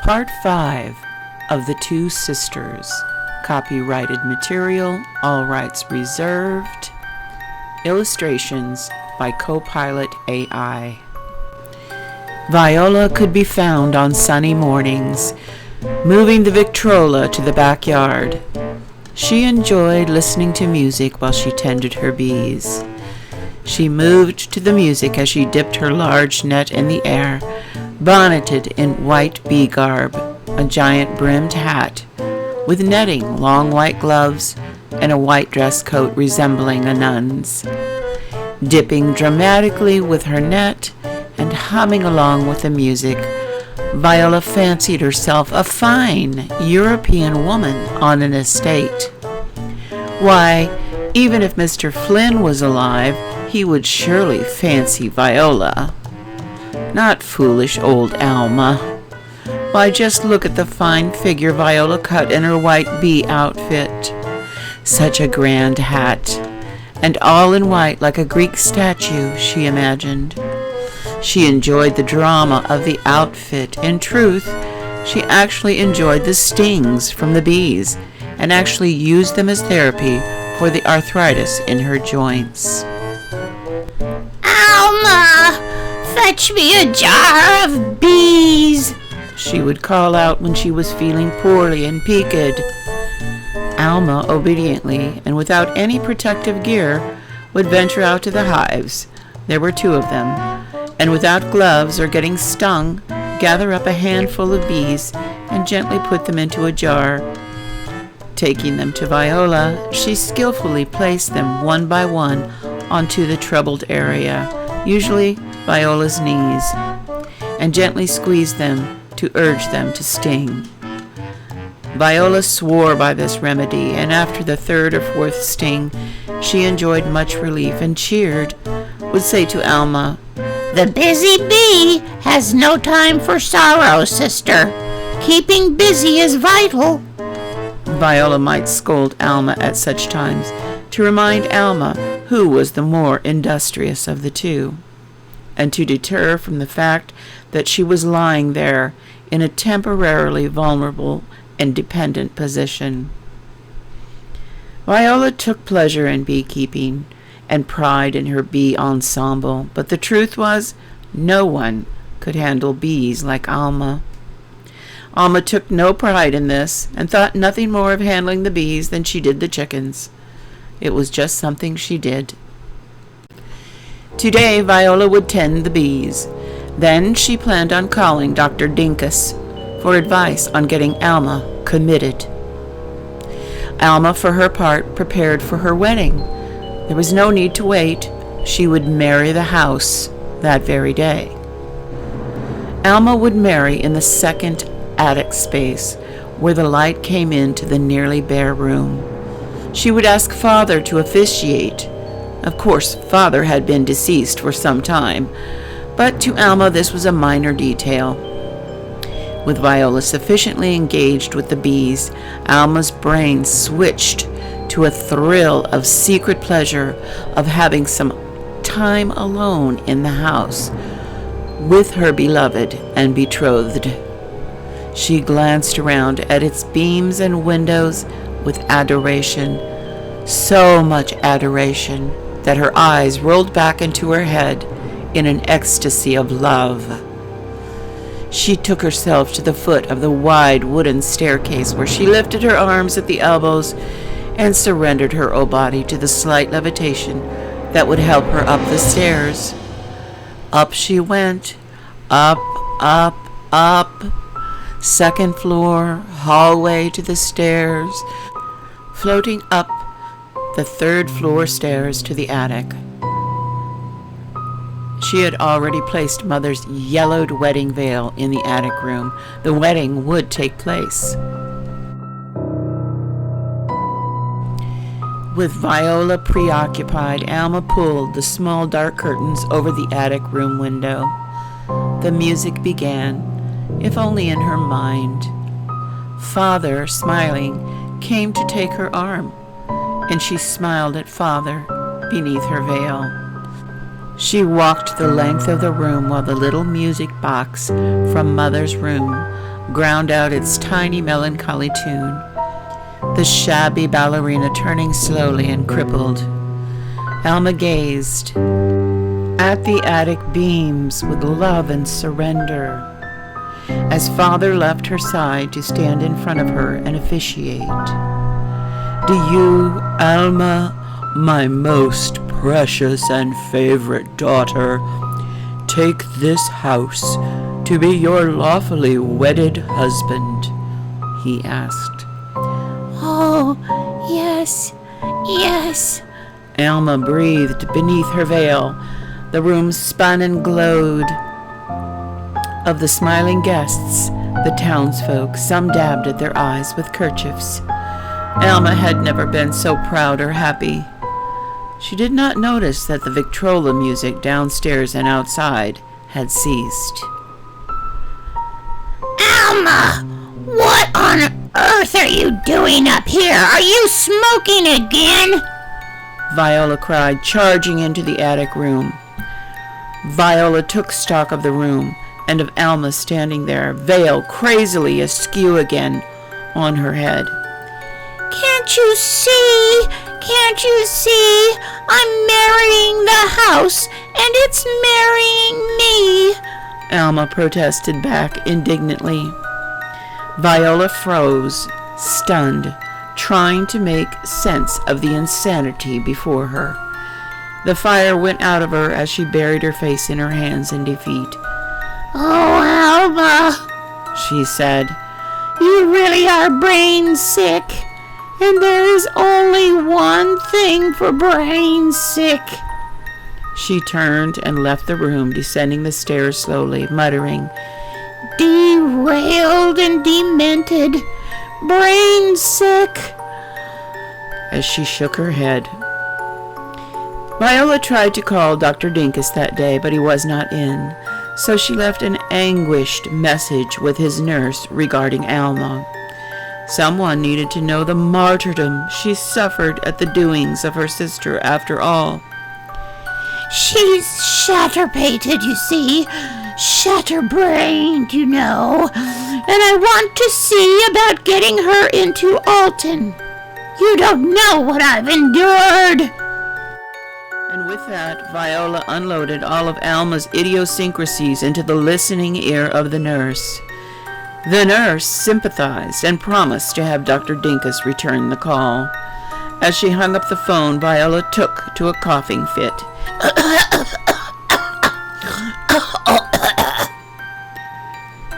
Part 5 of The Two Sisters. Copyrighted material, all rights reserved. Illustrations by Copilot AI. Viola could be found on sunny mornings, moving the Victrola to the backyard. She enjoyed listening to music while she tended her bees. She moved to the music as she dipped her large net in the air, bonneted in white bee garb, a giant brimmed hat, with netting, long white gloves, and a white dress coat resembling a nun's. Dipping dramatically with her net and humming along with the music, Viola fancied herself a fine European woman on an estate. Why, even if Mr. Flynn was alive, he would surely fancy Viola. Not foolish old Alma. Why, just look at the fine figure Viola cut in her white bee outfit. Such a grand hat, and all in white like a Greek statue, she imagined. She enjoyed the drama of the outfit. In truth, she actually enjoyed the stings from the bees, and actually used them as therapy for the arthritis in her joints. Alma, fetch me a jar of bees, she would call out when she was feeling poorly and peaked. Alma, obediently and without any protective gear, would venture out to the hives. There were 2 of them, and without gloves or getting stung, gather up a handful of bees and gently put them into a jar. Taking them to Viola, she skillfully placed them one by one onto the troubled area, usually Viola's knees, and gently squeezed them to urge them to sting. Viola swore by this remedy, and after the 3rd or 4th sting, she enjoyed much relief and cheered, would say to Alma, "The busy bee has no time for sorrow, sister. Keeping busy is vital." Viola might scold Alma at such times to remind Alma who was the more industrious of the 2, and to deter from the fact that she was lying there in a temporarily vulnerable and dependent position. Viola took pleasure in beekeeping and pride in her bee ensemble, but the truth was, no one could handle bees like Alma. Alma took no pride in this, and thought nothing more of handling the bees than she did the chickens. It was just something she did. Today, Viola would tend the bees. Then she planned on calling Dr. Dinkus for advice on getting Alma committed. Alma, for her part, prepared for her wedding. There was no need to wait. She would marry the house that very day. Alma would marry in the 2nd attic space, where the light came into the nearly bare room. She would ask Father to officiate. Of course, Father had been deceased for some time, but to Alma this was a minor detail. With Viola sufficiently engaged with the bees, Alma's brain switched to a thrill of secret pleasure of having some time alone in the house with her beloved and betrothed. She glanced around at its beams and windows with adoration, so much adoration that her eyes rolled back into her head in an ecstasy of love. She took herself to the foot of the wide wooden staircase, where she lifted her arms at the elbows and surrendered her whole body to the slight levitation that would help her up the stairs. Up she went, up, up, up, 2nd floor, hallway to the stairs, floating up the 3rd floor stairs to the attic. She had already placed Mother's yellowed wedding veil in the attic room. The wedding would take place. With Viola preoccupied, Alma pulled the small dark curtains over the attic room window. The music began, if only in her mind. Father, smiling, came to take her arm, and she smiled at Father beneath her veil. She walked the length of the room while the little music box from Mother's room, ground out its tiny melancholy tune, the shabby ballerina turning slowly and crippled. Alma gazed at the attic beams with love and surrender, as Father left her side to stand in front of her and officiate. Do you, Alma, my most precious and favorite daughter, take this house to be your lawfully wedded husband? He asked. Oh, yes, yes, Alma breathed beneath her veil. The room spun and glowed. Of the smiling guests, the townsfolk, some dabbed at their eyes with kerchiefs. Alma had never been so proud or happy. She did not notice that the Victrola music downstairs and outside had ceased. Alma, what on earth are you doing up here? Are you smoking again? Viola cried, charging into the attic room. Viola took stock of the room and of Alma standing there, veil crazily askew again on her head. Can't you see? Can't you see? I'm marrying the house, and it's marrying me, Alma protested back indignantly. Viola froze, stunned, trying to make sense of the insanity before her. The fire went out of her as she buried her face in her hands in defeat. Oh, Alma, she said, you really are brain sick, and there is only one thing for brain sick. She turned and left the room, descending the stairs slowly, muttering, Derailed and demented, brain sick, as she shook her head. Viola tried to call Dr. Dinkus that day, but he was not in, so she left an anguished message with his nurse regarding Alma. Someone needed to know the martyrdom she suffered at the doings of her sister after all. She's shatterpated, you see, shatterbrained, you know, and I want to see about getting her into Alton. You don't know what I've endured. And with that, Viola unloaded all of Alma's idiosyncrasies into the listening ear of the nurse. The nurse sympathized and promised to have Dr. Dinkus return the call. As she hung up the phone, Viola took to a coughing fit.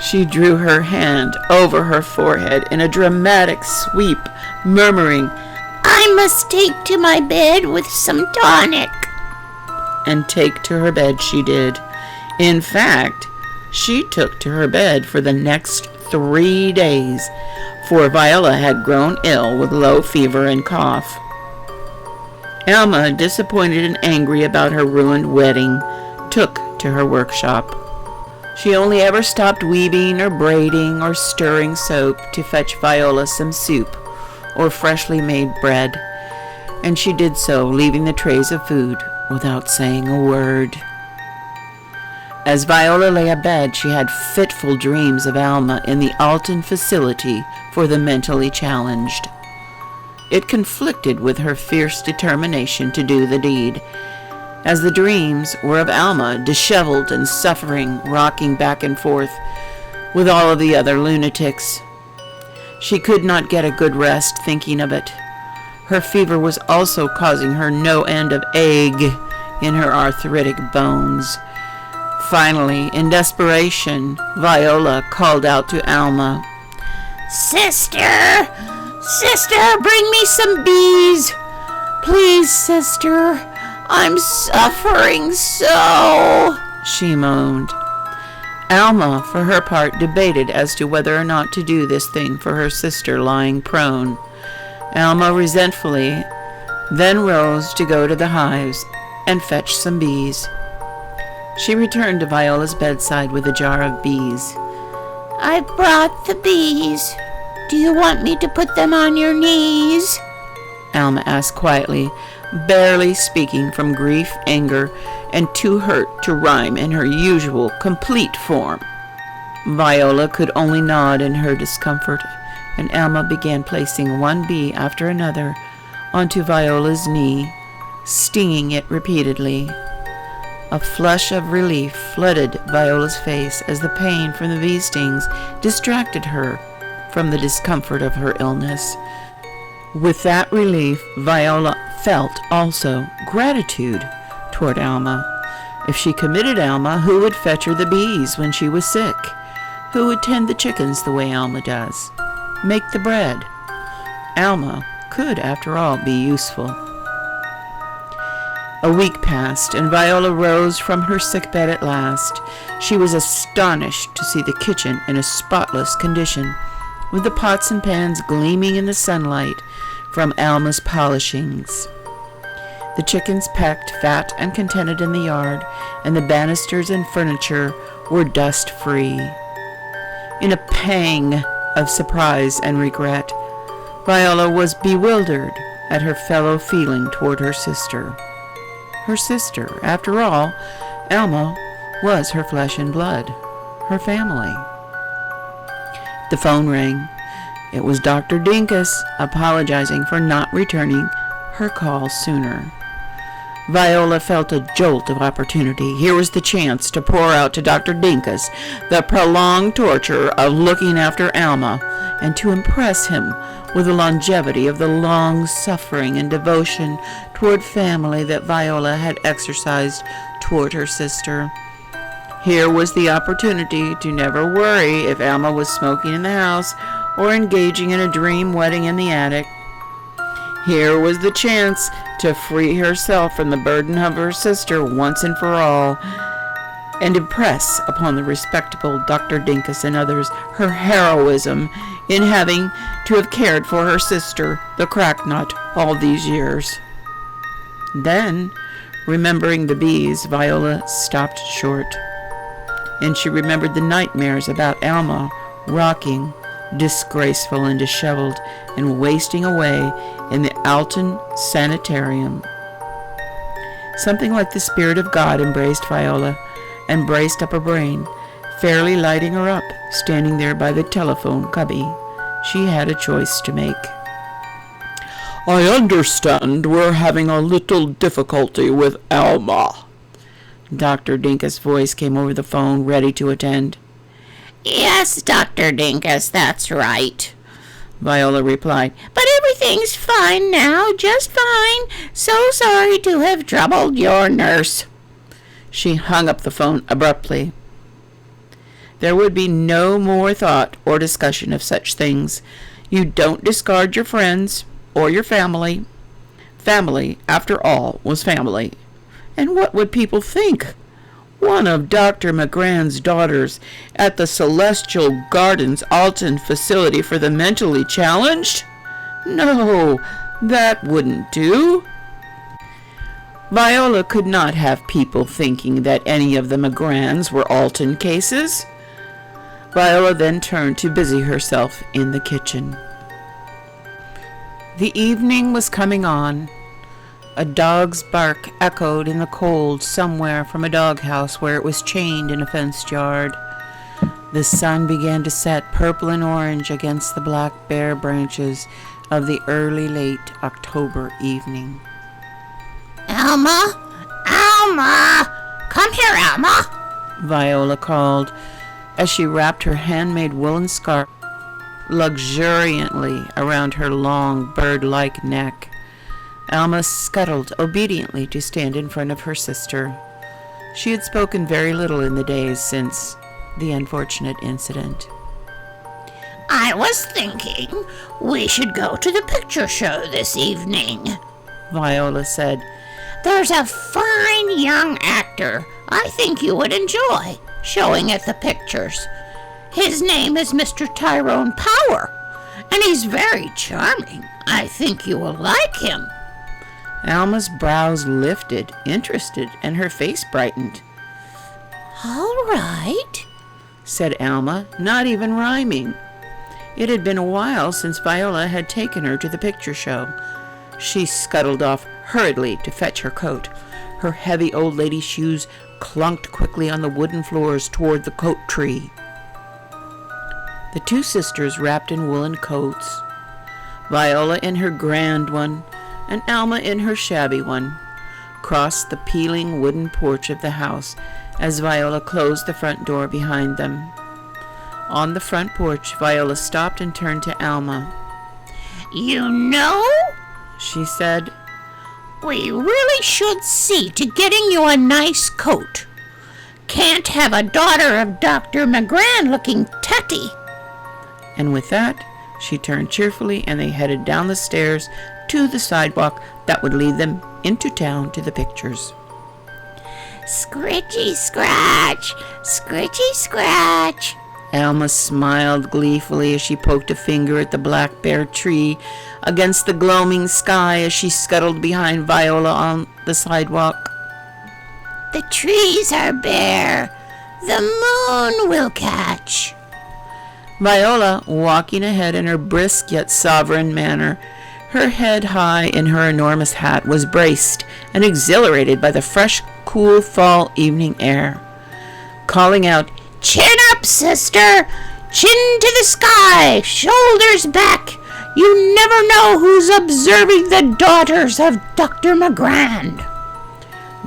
She drew her hand over her forehead in a dramatic sweep, murmuring, I must take to my bed with some tonic. And take to her bed she did. In fact, she took to her bed for the next 3 days, for Viola had grown ill with low fever and cough. Alma, disappointed and angry about her ruined wedding, took to her workshop. She only ever stopped weaving or braiding or stirring soap to fetch Viola some soup or freshly made bread, and she did so, leaving the trays of food without saying a word. As Viola lay abed, she had fitful dreams of Alma in the Alton facility for the mentally challenged. It conflicted with her fierce determination to do the deed, as the dreams were of Alma, disheveled and suffering, rocking back and forth with all of the other lunatics. She could not get a good rest thinking of it. Her fever was also causing her no end of ache in her arthritic bones. Finally, in desperation, Viola called out to Alma, Sister, bring me some bees. Please, sister, I'm suffering so, she moaned. Alma, for her part, debated as to whether or not to do this thing for her sister lying prone. Alma resentfully then rose to go to the hives and fetch some bees. She returned to Viola's bedside with a jar of bees. I brought the bees. Do you want me to put them on your knees? Alma asked quietly, barely speaking from grief, anger, and too hurt to rhyme in her usual complete form. Viola could only nod in her discomfort, and Alma began placing one bee after another onto Viola's knee, stinging it repeatedly. A flush of relief flooded Viola's face as the pain from the bee stings distracted her from the discomfort of her illness. With that relief, Viola felt also gratitude toward Alma. If she committed Alma, who would fetch her the bees when she was sick? Who would tend the chickens the way Alma does? Make the bread? Alma could, after all, be useful. A week passed, and Viola rose from her sickbed at last. She was astonished to see the kitchen in a spotless condition, with the pots and pans gleaming in the sunlight from Alma's polishings. The chickens pecked fat and contented in the yard, and the banisters and furniture were dust-free. In a pang of surprise and regret, Viola was bewildered at her fellow feeling toward her sister. Her sister, after all, Alma was her flesh and blood, her family. The phone rang. It was Dr. Dinkus apologizing for not returning her call sooner. Viola felt a jolt of opportunity. Here was the chance to pour out to Dr. Dinkus the prolonged torture of looking after Alma, and to impress him with the longevity of the long suffering and devotion toward family that Viola had exercised toward her sister. Here was the opportunity to never worry if Alma was smoking in the house or engaging in a dream wedding in the attic. Here was the chance to free herself from the burden of her sister once and for all, and impress upon the respectable Dr. Dinkus and others her heroism in having to have cared for her sister, the cracknut, all these years. Then, remembering the bees, Viola stopped short, and she remembered the nightmares about Alma rocking, disgraceful and disheveled, and wasting away in the Alton sanitarium. Something like the Spirit of God embraced Viola and braced up her brain, fairly lighting her up, standing there by the telephone cubby. She had a choice to make. "I understand we're having a little difficulty with Alma." Dr. Dinkus' voice came over the phone, ready to attend. Yes, Dr. Dinkus, that's right, Viola replied. But everything's fine now, just fine. So sorry to have troubled your nurse. She hung up the phone abruptly. There would be no more thought or discussion of such things. You don't discard your friends or your family. Family, after all, was family. And what would people think? One of Dr. McGrann's daughters at the Celestial Gardens Alton facility for the mentally challenged? No, that wouldn't do. Viola could not have people thinking that any of the McGranns were Alton cases. Viola then turned to busy herself in the kitchen. The evening was coming on. A dog's bark echoed in the cold somewhere from a doghouse where it was chained in a fenced yard. The sun began to set purple and orange against the black bare branches of the early late October evening. Alma! Alma! Come here, Alma! Viola called as she wrapped her handmade woolen scarf luxuriantly around her long bird-like neck. Alma scuttled obediently to stand in front of her sister. She had spoken very little in the days since the unfortunate incident. I was thinking we should go to the picture show this evening, Viola said. There's a fine young actor I think you would enjoy showing at the pictures. His name is Mr. Tyrone Power, and he's very charming. I think you will like him. Alma's brows lifted, interested, and her face brightened. All right, said Alma, not even rhyming. It had been a while since Viola had taken her to the picture show. She scuttled off hurriedly to fetch her coat. Her heavy old lady shoes clunked quickly on the wooden floors toward the coat tree. The two sisters wrapped in woolen coats, Viola in her grand one and Alma in her shabby one, crossed the peeling wooden porch of the house as Viola closed the front door behind them. On the front porch, Viola stopped and turned to Alma. "You know," she said, "we really should see to getting you a nice coat. Can't have a daughter of Dr. McGran looking tutty." And with that, she turned cheerfully and they headed down the stairs to the sidewalk that would lead them into town to the pictures. "Scritchy scratch, scritchy scratch." Alma smiled gleefully as she poked a finger at the black bare tree against the gloaming sky as she scuttled behind Viola on the sidewalk. "The trees are bare. The moon will catch." Viola, walking ahead in her brisk yet sovereign manner, her head high in her enormous hat, was braced and exhilarated by the fresh, cool fall evening air. Calling out, "Chin up, sister! Chin to the sky! Shoulders back! You never know who's observing the daughters of Dr. McGran."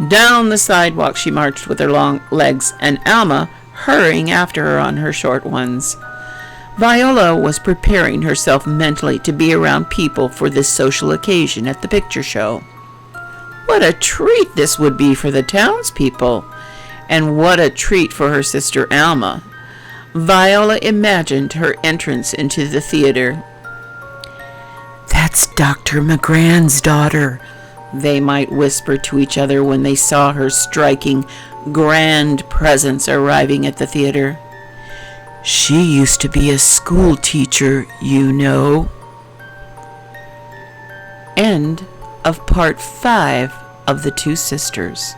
Down the sidewalk she marched with her long legs, and Alma hurrying after her on her short ones. Viola was preparing herself mentally to be around people for this social occasion at the picture show. What a treat this would be for the townspeople, and what a treat for her sister Alma. Viola imagined her entrance into the theater. "That's Dr. McGran's daughter," they might whisper to each other when they saw her striking, grand presence arriving at the theater. "She used to be a school teacher, you know." End of part 5 of The Two Sisters.